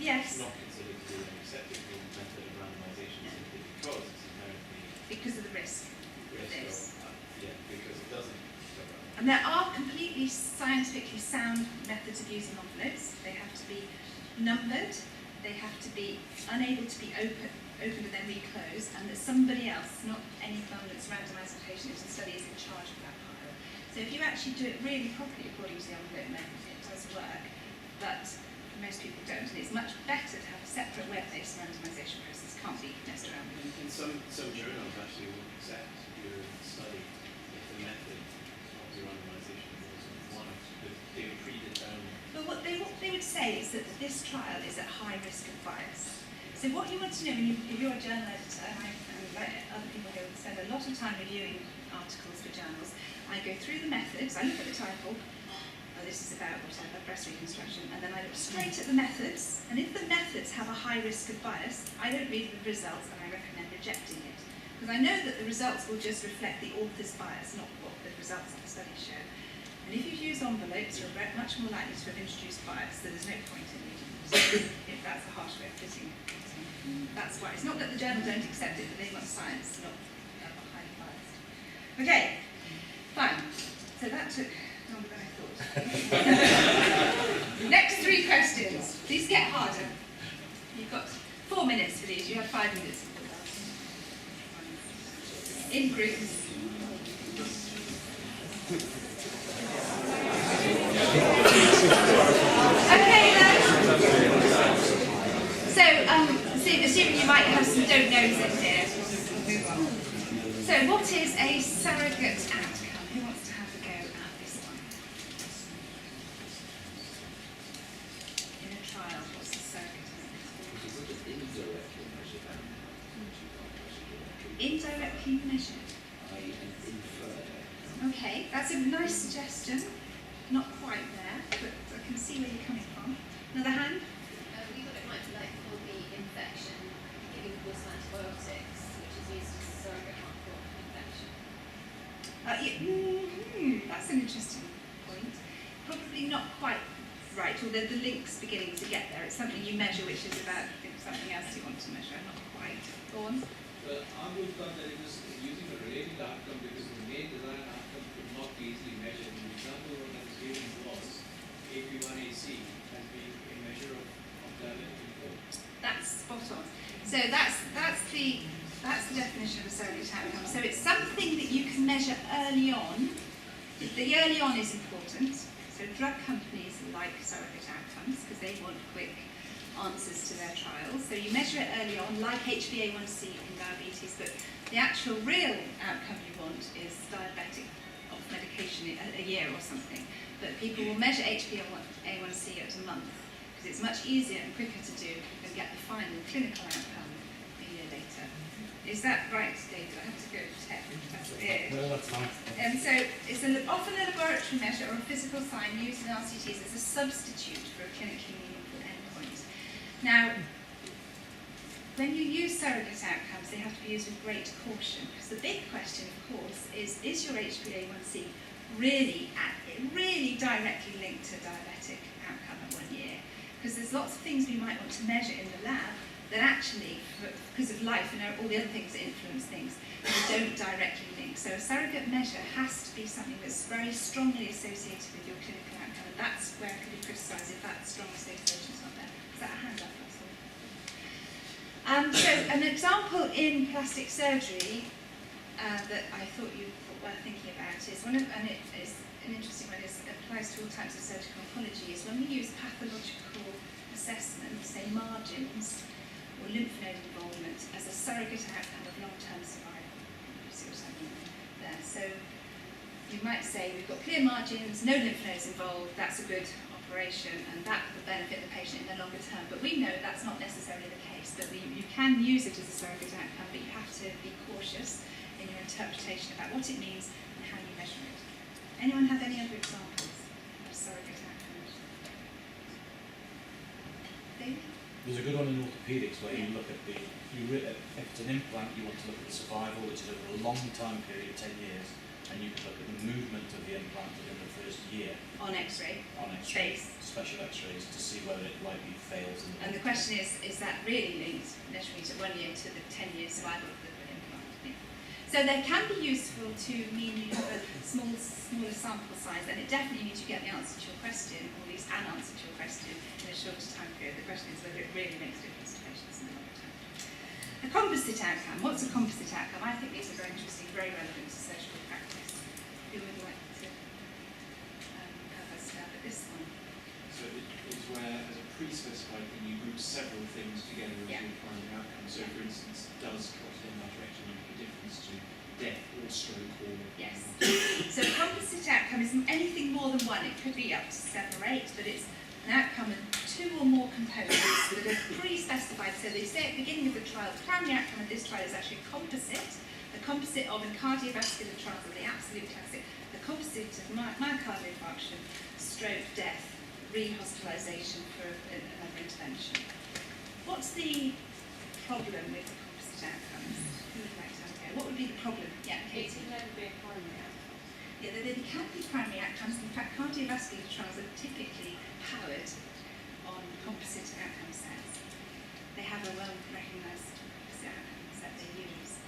Yes. not considered to be an acceptable method of randomisation simply because it's inherently Because of the risk. risk of, because it doesn't cover. And there are completely scientifically sound methods of using envelopes. They have to be numbered, they have to be unable to be opened and then reclosed, and that somebody else, not any permanent randomised patient in the study, is in charge of that pile. So if you actually do it really properly according to the envelope method, it does work, but most people don't, and it's much better to have a separate web-based randomisation process. Can't be messed around with. And some journals actually will accept your study if the method of the randomisation was one of they would predetermine. But what they would say is that this trial is at high risk of bias. So what you want to know, if you're a journal editor, and like other people who spend a lot of time reviewing articles for journals, I go through the methods, I look at the title, oh, this is about whatever, breast reconstruction, and then I look straight at the methods, and if the methods have a high risk of bias, I don't read the results and I recommend rejecting it. Because I know that the results will just reflect the author's bias, not what the results of the study show. And if you've used envelopes, you're much more likely to have introduced bias, so there's no point in reading them. If that's a harsh way of putting it. That's why. It's not that the journal don't accept it, but they want science, not highly biased. Okay, fine. So that took longer than I thought. Next 3 questions. These get harder. You've got 4 minutes for these. You have 5 minutes. In groups. Okay then. So, assuming you might have some don't knows in here, we'll move on. So, what is a surrogate outcome? Who wants to have a go at this one? In a trial, what's a surrogate outcome? Indirectly measured. Okay, that's a nice suggestion. Not quite there, but I can see where you're coming from. Another hand? We thought it might be like for the infection, giving course of antibiotics, which is used as a surrogate marker of infection. That's an interesting point. Probably not quite right, although the link's beginning to get there. It's something you measure, which is about something else you want to measure. Not quite. Go on. Well, I would thought that it was using a related outcome because the main design outcome could not be easily measured. The example that I was giving was AP1AC as being a measure of diabetic. That's spot on. So that's the definition of a surrogate outcome. So it's something that you can measure early on. The early on is important. So drug companies like surrogate outcomes because they want quick answers to their trials. So you measure it early on, like HbA1c in diabetes, but the actual real outcome you want is diabetic off medication a year or something. But people will measure HbA1c at a month because it's much easier and quicker to do than get the final clinical outcome a year later. Is that right, David? I have to go to tech. That's it. No, that's fine. And so it's often a laboratory measure or a physical sign used in RCTs as a substitute for a clinically meaningful endpoint. Now, when you use surrogate outcomes, they have to be used with great caution, because the big question, of course, is your HbA1c really directly linked to a diabetic outcome at 1 year? Because there's lots of things we might want to measure in the lab that actually, because of life and all the other things that influence things, they don't directly link. So a surrogate measure has to be something that's very strongly associated with your clinical outcome, and that's where it can be criticised if that strong association is not there. Is that a hand up? So an example in plastic surgery that I thought you were thinking about is and it is an interesting one. It applies to all types of surgical oncology. Is when we use pathological assessment, say margins or lymph node involvement, as a surrogate outcome of long-term survival. You see what I mean there? So you might say we've got clear margins, no lymph nodes involved. That's a good operation, and that will benefit the patient in the longer term. But we know that's not necessarily the case, that you can use it as a surrogate outcome, but you have to be cautious in your interpretation about what it means and how you measure it. Anyone have any other examples of surrogate outcomes? David? There's a good one in orthopedics where you look at if it's an implant, you want to look at the survival, which is over a long time period, 10 years, and you could look at the movement of the implant within the first year On X-ray. on X-rays, Space. special X-rays, to see whether it likely fails in the And the question is that really linked, measuring it at 1 year, to the 10-year survival of the implant? So they can be useful to mean you have a smaller sample size, and it definitely means you get the answer to your question, or at least an answer to your question, in a shorter time period. The question is whether it really makes a difference to patients in the long term. A composite outcome. What's a composite outcome? I think these are very interesting, very relevant to surgical practice. Who would like to have a stab at this one? So it is where, as a pre-specified thing, you group several things together as Yeah. your primary outcome. So, for instance, does carotid enlargement make a difference to death or stroke or... Yes. So a composite outcome is anything more than one. It could be up to 7 or 8, but it's an outcome of 2 or more components that are pre-specified. So they say at the beginning of the trial, the primary outcome of this trial is actually a composite of, in cardiovascular trials are the absolute classic, the composite of myocardial infarction, stroke, death, re-hospitalisation for another intervention. What's the problem with the composite outcomes? Who would like to have a go? What would be the problem? Yeah, It Katie. can never be a primary outcome. Yeah, they can be primary outcomes. In fact, cardiovascular trials are typically powered on composite outcome sets. They have a well-recognised composite outcome set they use.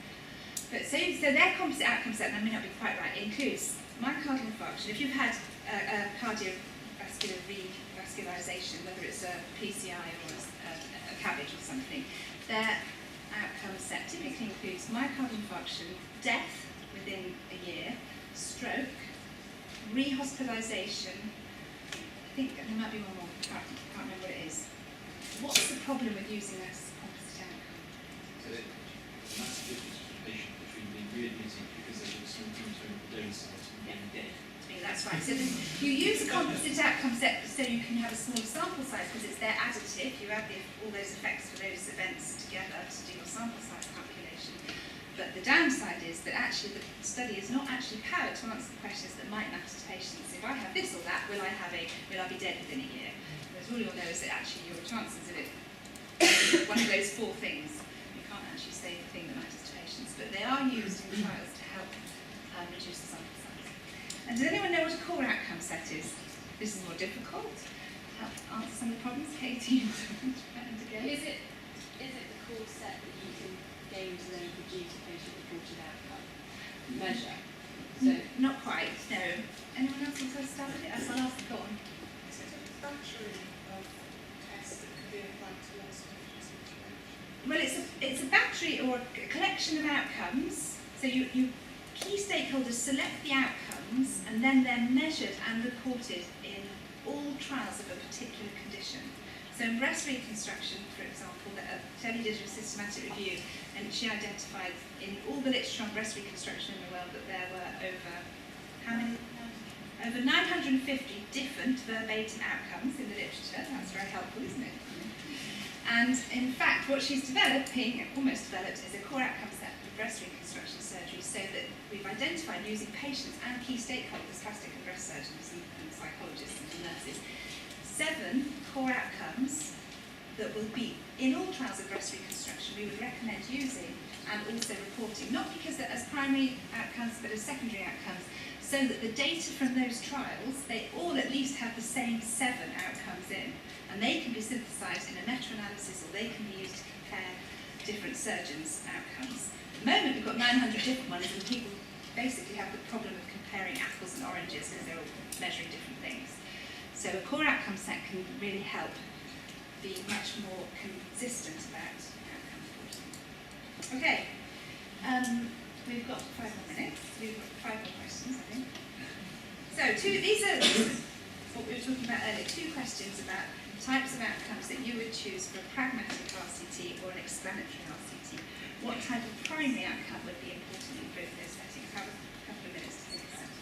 But so their composite outcome set, and I may not be quite right, includes myocardial infarction. If you've had a cardiovascular revascularisation, whether it's a PCI or a CABG or something, their outcome set typically includes myocardial infarction, death within a year, stroke, re-hospitalisation. I think there might be one more, I can't remember what it is. What's the problem with using a composite outcome? So there's a massive difference for the patient between being readmitted because there's a small component of donor cells and being dead. That's right. So you use a composite outcome set so you can have a smaller sample size because it's their additive. You add all those effects for those events together to do your sample size calculation. But the downside is that actually the study is not actually powered to answer the questions that might matter to patients. If I have this or that, will I be dead within a year? Whereas all you'll know is that actually your chances of it, one of those 4 things, you can't actually say the thing that matters to patients. But they are used in trials to help reduce the sample size. And does anyone know what a core outcome set is? This is more difficult. Help answer some of the problems. Katie, and again. Is it the core set that you can gain to then produce a patient-reported outcome measure? So Not quite, no. Anyone else wants to start with it? I'll ask the go on. Is it a battery of tests that could be applied to lots of different situations? Well, it's a battery or a collection of outcomes. So you key stakeholders select the outcomes and then they're measured and reported in all trials of a particular condition. So in breast reconstruction, for example, Shelley did a systematic review and she identified in all the literature on breast reconstruction in the world that there were over, how many? Over 950 different verbatim outcomes in the literature. That's very helpful, isn't it? And in fact, what she's developing, almost developed, is a core outcome set for breast reconstruction surgery so that we've identified using patients and key stakeholders, plastic and breast surgeons and psychologists and nurses, 7 core outcomes that will be in all trials of breast reconstruction we would recommend using and also reporting, not because they're as primary outcomes but as secondary outcomes, so that the data from those trials, they all at least have the same 7 outcomes in, and they can be synthesised in a meta-analysis or they can be used to compare different surgeons' outcomes. At the moment we've got 900 different ones and people basically have the problem of comparing apples and oranges because they're all measuring different things. So a core outcome set can really help be much more consistent about outcome reporting. Okay, we've got 5 more minutes. We've got 5 more questions, I think. So these are what we were talking about earlier, 2 questions about types of outcomes that you would choose for a pragmatic RCT or an explanatory RCT. What type of primary outcome would be important in both those settings? Have a couple of minutes to think about it.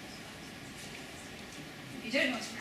If you don't want to